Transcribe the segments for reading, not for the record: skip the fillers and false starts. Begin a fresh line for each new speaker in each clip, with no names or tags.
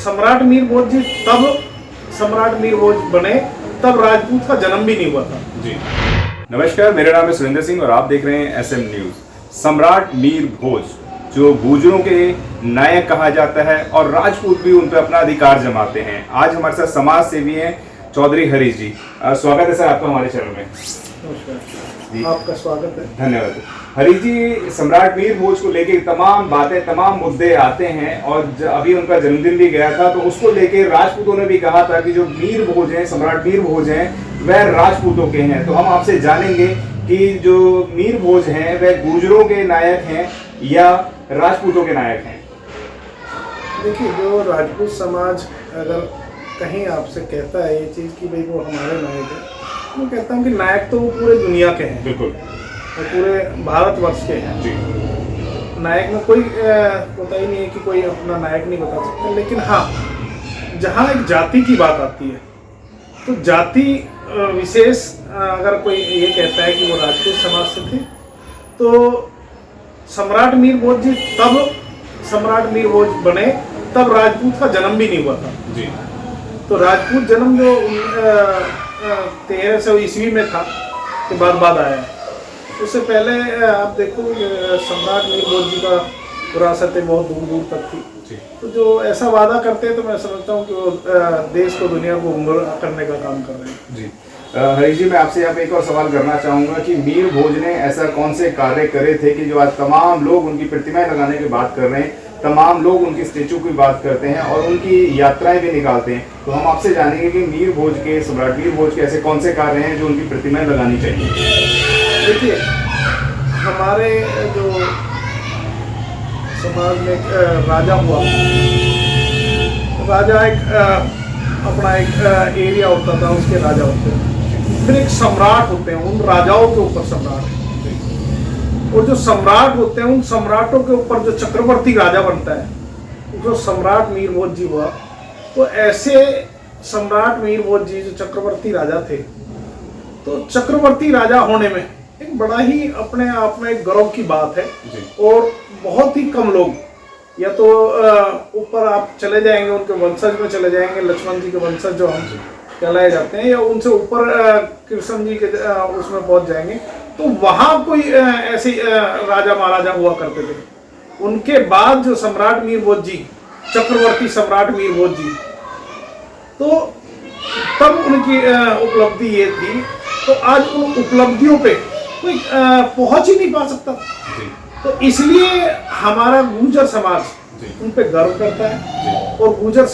सम्राट मीर भोज जी तब सम्राट मीर भोज बने तब राजपूत का जन्म भी नहीं हुआ था
जी। नमस्कार, मेरा नाम है सुरेंद्र सिंह और आप देख रहे हैं SM न्यूज। सम्राट मीर भोज जो गुर्जरों के नायक कहा जाता है और राजपूत भी उन पर अपना अधिकार जमाते हैं। आज हमारे साथ समाज सेवी हैं चौधरी हरीश जी। स्वागत है सर आपका हमारे चैनल में।
नमस्कार, आपका स्वागत है।
धन्यवाद। हरीश जी, सम्राट मीर भोज को लेके तमाम बातें, तमाम मुद्दे आते हैं और अभी उनका जन्मदिन भी गया था, तो उसको लेके राजपूतों ने भी कहा था कि जो मीर भोज हैं, सम्राट मीर भोज हैं, वह राजपूतों के हैं। तो हम आपसे जानेंगे कि जो मीर भोज हैं वह गुर्जरों के नायक हैं या राजपूतों के नायक हैं।
देखिए, जो राजपूत समाज अगर कहीं आपसे कहता है ये चीज़ कि भाई वो हमारे नायक है, मैं कहता हूँ कि नायक तो वो पूरे दुनिया के हैं,
बिल्कुल,
और पूरे भारतवर्ष के हैं
जी।
नायक में कोई पता ही नहीं है कि कोई अपना नायक नहीं बता सकता। लेकिन हाँ, जहाँ एक जाति की बात आती है तो जाति विशेष अगर कोई ये कहता है कि वो राजपूत समाज से थे, तो सम्राट मीर भोज जी तब सम्राट मीर भोज बने तब राजपूत का जन्म भी नहीं हुआ था
जी।
तो राजपूत जन्म जो 1300 ईस्वी में था के बाद आया है। उससे पहले आप देखो सम्राट मीर भोज जी का विरासतें बहुत दूर दूर तक थी
जी।
तो जो ऐसा वादा करते हैं तो मैं समझता हूँ कि वो देश को दुनिया को गुमराह करने का काम कर रहे हैं
जी। हरीश जी, मैं आपसे यहाँ पे एक और सवाल करना चाहूँगा कि मीर भोज ने ऐसा कौन से कार्य करे थे कि जो आज तमाम लोग उनकी प्रतिमाएं लगाने की बात कर रहे हैं, तमाम लोग उनकी स्टेचू की बात करते हैं और उनकी यात्राएं भी निकालते हैं। तो हम आपसे जानेंगे कि मीर भोज के, सम्राट मीर भोज के ऐसे कौन से कार्य हैं जो उनकी प्रतिमाएं लगानी चाहिए।
देखिए, हमारे जो समाज में एक राजा हुआ, राजा एक अपना एक एरिया होता था, उसके राजा होते हैं, फिर एक सम्राट होते हैं, उन राजाओं के ऊपर सम्राट है, और जो सम्राट होते हैं उन सम्राटों के ऊपर जो चक्रवर्ती राजा बनता है, जो सम्राट मीर भोज जी हुआ। तो ऐसे सम्राट मीर भोज जी जो चक्रवर्ती राजा थे, तो चक्रवर्ती राजा होने में एक बड़ा ही अपने आप में एक गर्व की बात है और बहुत ही कम लोग, या तो ऊपर आप चले जाएंगे उनके वंशज में चले जाएंगे, लक्ष्मण जी के वंशज जो हम कहलाए जाते हैं, या उनसे ऊपर कृष्ण जी के उसमें पहुंच जाएंगे, तो वहां कोई ऐसे राजा महाराजा हुआ करते थे। उनके बाद जो सम्राट मीर भोज जी, चक्रवर्ती सम्राट मीर भोज जी, तो तब उनकी उपलब्धि ये थी। तो आज उन उपलब्धियों पे कोई पहुंच ही नहीं पा सकता, तो इसलिए हमारा गुर्जर समाज उन पे गर्व करता है और गुर्जर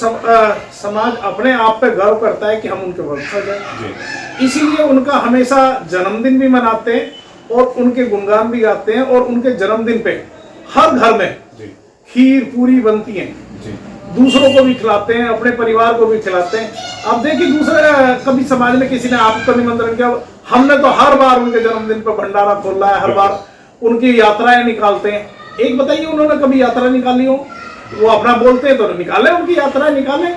समाज अपने आप पे गर्व करता है कि हम उनके वंशज हैं। इसीलिए उनका हमेशा जन्मदिन भी मनाते हैं और उनके गुणगान भी गाते हैं, और उनके जन्मदिन पे हर घर में खीर पूरी बनती है, दूसरों को भी खिलाते हैं, अपने परिवार को भी खिलाते हैं। आप देखिए, दूसरे कभी समाज में किसी ने आपको निमंत्रण किया, हमने तो हर बार उनके जन्मदिन पर भंडारा खोला है, हर बार उनकी यात्राएं निकालते हैं। एक बताइए, उन्होंने कभी यात्रा निकाली हो? वो अपना बोलते हैं तो निकाले, उनकी यात्राएं निकाले,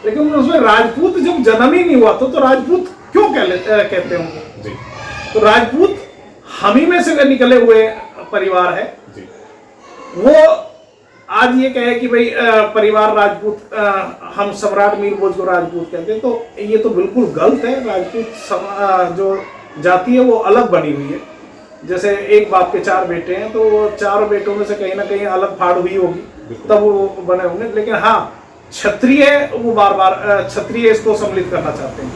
लेकिन उसमें राजपूत जब जन्म ही नहीं हुआ तो राजपूत क्यों कहते हैं उनको? तो राजपूत हम ही में से निकले हुए परिवार है। वो आज ये कहे कि भाई परिवार राजपूत, हम सम्राट मीर भोज को राजपूत कहते हैं, तो ये तो बिल्कुल गलत है। राजपूत जो जाति है वो अलग बनी हुई है। जैसे एक बाप के 4 बेटे हैं, तो वो 4 बेटों में से कहीं ना कहीं अलग फाड़ हुई होगी, तब वो बने होंगे। लेकिन हाँ, क्षत्रिय वो बार बार क्षत्रिय इसको सम्मिलित करना चाहते हैं,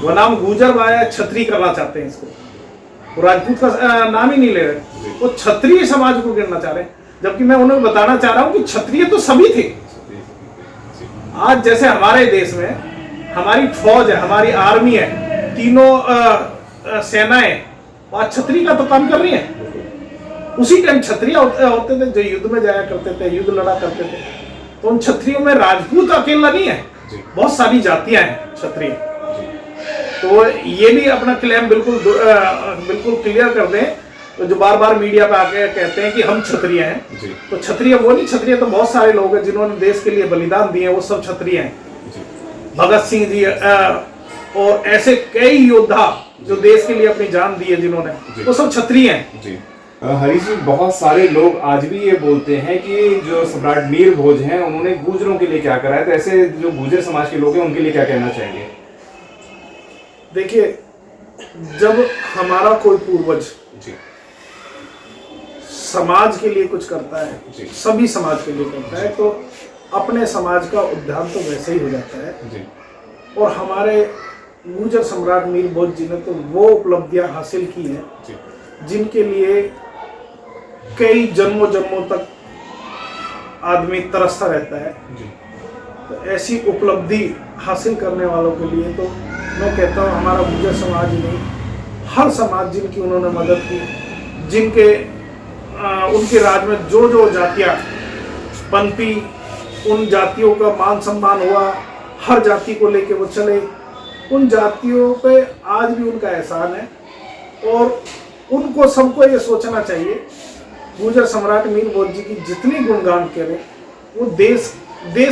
वो नाम गुर्जर वाया क्षत्रिय करना चाहते हैं इसको, वो राजपूत का नाम ही नहीं ले रहे, वो क्षत्रिय समाज को गिनना चाह रहे हैं। जबकि मैं उन्हें बताना चाह रहा हूं कि क्षत्रिय तो सभी थे। आज जैसे हमारे देश में हमारी फौज है, हमारी आर्मी है, तीनों सेनाएं आज क्षत्रिय का तो काम कर रही है। उसी टाइम क्षत्रिय होते थे जो युद्ध में जाया करते थे, युद्ध लड़ा करते थे। तो उन क्षत्रियों में राजपूत अकेला नहीं है, बहुत सारी जातियां हैं क्षत्रिय। तो ये भी अपना क्लेम बिल्कुल क्लियर कर दें। तो जो बार बार मीडिया पे आके कहते हैं कि हम क्षत्रिय हैं, तो क्षत्रिय वो नहीं, क्षत्रिय तो बहुत सारे लोग हैं जिन्होंने देश के लिए बलिदान दिए, वो सब क्षत्रिय हैं। भगत सिंह जी और ऐसे कई योद्धा जो देश के लिए अपनी जान दी है जिन्होंने, वो सब क्षत्रिय हैं।
हरीश जी, बहुत सारे लोग आज भी ये बोलते हैं कि जो सम्राट मीर भोज हैं उन्होंने गुर्जरों के लिए क्या करा है, तो ऐसे जो गुर्जर समाज के लोग हैं उनके लिए क्या कहना चाहेंगे?
देखिए, जब हमारा कोई पूर्वज
जी
समाज के लिए कुछ करता है,
जी।
सभी समाज के लिए करता है, तो अपने समाज का उद्धार तो वैसे ही हो जाता है।
जी
और हमारे गुर्जर सम्राट मीर भोज जी ने तो वो उपलब्धियां हासिल की हैं
जी
जिनके लिए कई जन्मों जन्मों तक आदमी तरसता रहता है।
जी
तो ऐसी उपलब्धि हासिल करने वालों के लिए तो मैं कहता हूँ हमारा गुर्जर समाज ही नहीं, हर समाज जिनकी उन्होंने मदद की, जिनके उनके राज में जो जो जातियाँ पनपी, उन जातियों का मान सम्मान हुआ, हर जाति को लेके वो चले, उन जातियों पे आज भी उनका एहसान है। और उनको सबको ये सोचना चाहिए, गुर्जर सम्राट मीर भोज जी की जितनी गुणगान करें वो देश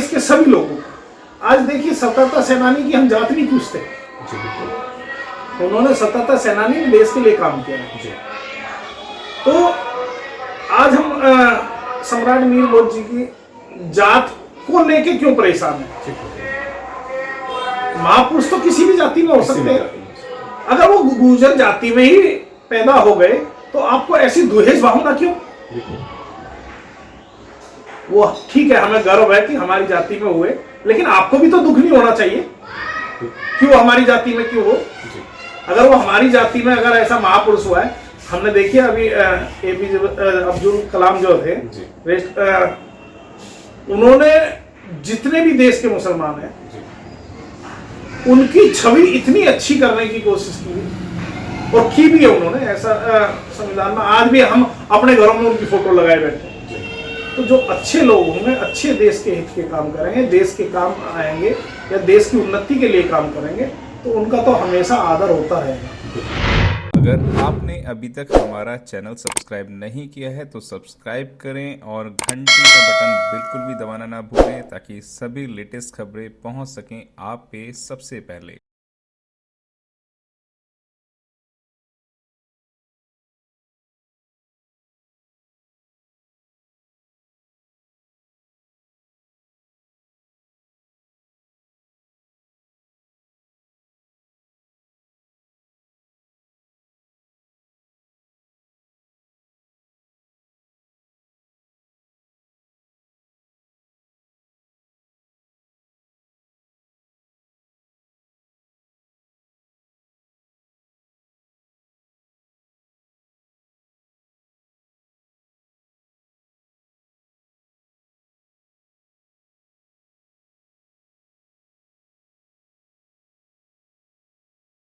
के सभी लोगों को। आज देखिए, स्वतंत्रता सेनानी की हम जात नहीं पूछते,
जी बिल्कुल।
उन्होंने स्वतंत्रता सेनानी में देश के लिए काम किया है।
जी
तो आज हम सम्राट मीर भोज जी की जात को लेके क्यों परेशान है? महापुरुष तो किसी भी जाति में हो सकते हैं। अगर वो गुर्जर जाति में ही पैदा हो गए तो आपको ऐसी दुहेज भावना क्यों? वो ठीक है, हमें गर्व है कि हमारी जाति में हुए, लेकिन आपको भी तो दुख नहीं होना चाहिए क्यों हमारी जाति में क्यों हो? अगर वो हमारी जाति में अगर ऐसा महापुरुष हुआ है, हमने देखिए अभी एपीजे अब्दुल कलाम जो थे, उन्होंने जितने भी देश के मुसलमान हैं उनकी छवि इतनी अच्छी करने की कोशिश की और की भी है उन्होंने। ऐसा संविधान में आज भी हम अपने घरों में उनकी फोटो लगाए बैठे हैं। तो जो अच्छे लोग होंगे, अच्छे देश के हित के काम करेंगे, देश के काम आएंगे या देश की उन्नति के लिए काम करेंगे, तो उनका तो हमेशा आदर होता रहेगा।
अगर आपने अभी तक हमारा चैनल सब्सक्राइब नहीं किया है तो सब्सक्राइब करें और घंटी का बटन बिल्कुल भी दबाना ना भूलें ताकि सभी लेटेस्ट खबरें पहुंच सकें आप पे सबसे पहले।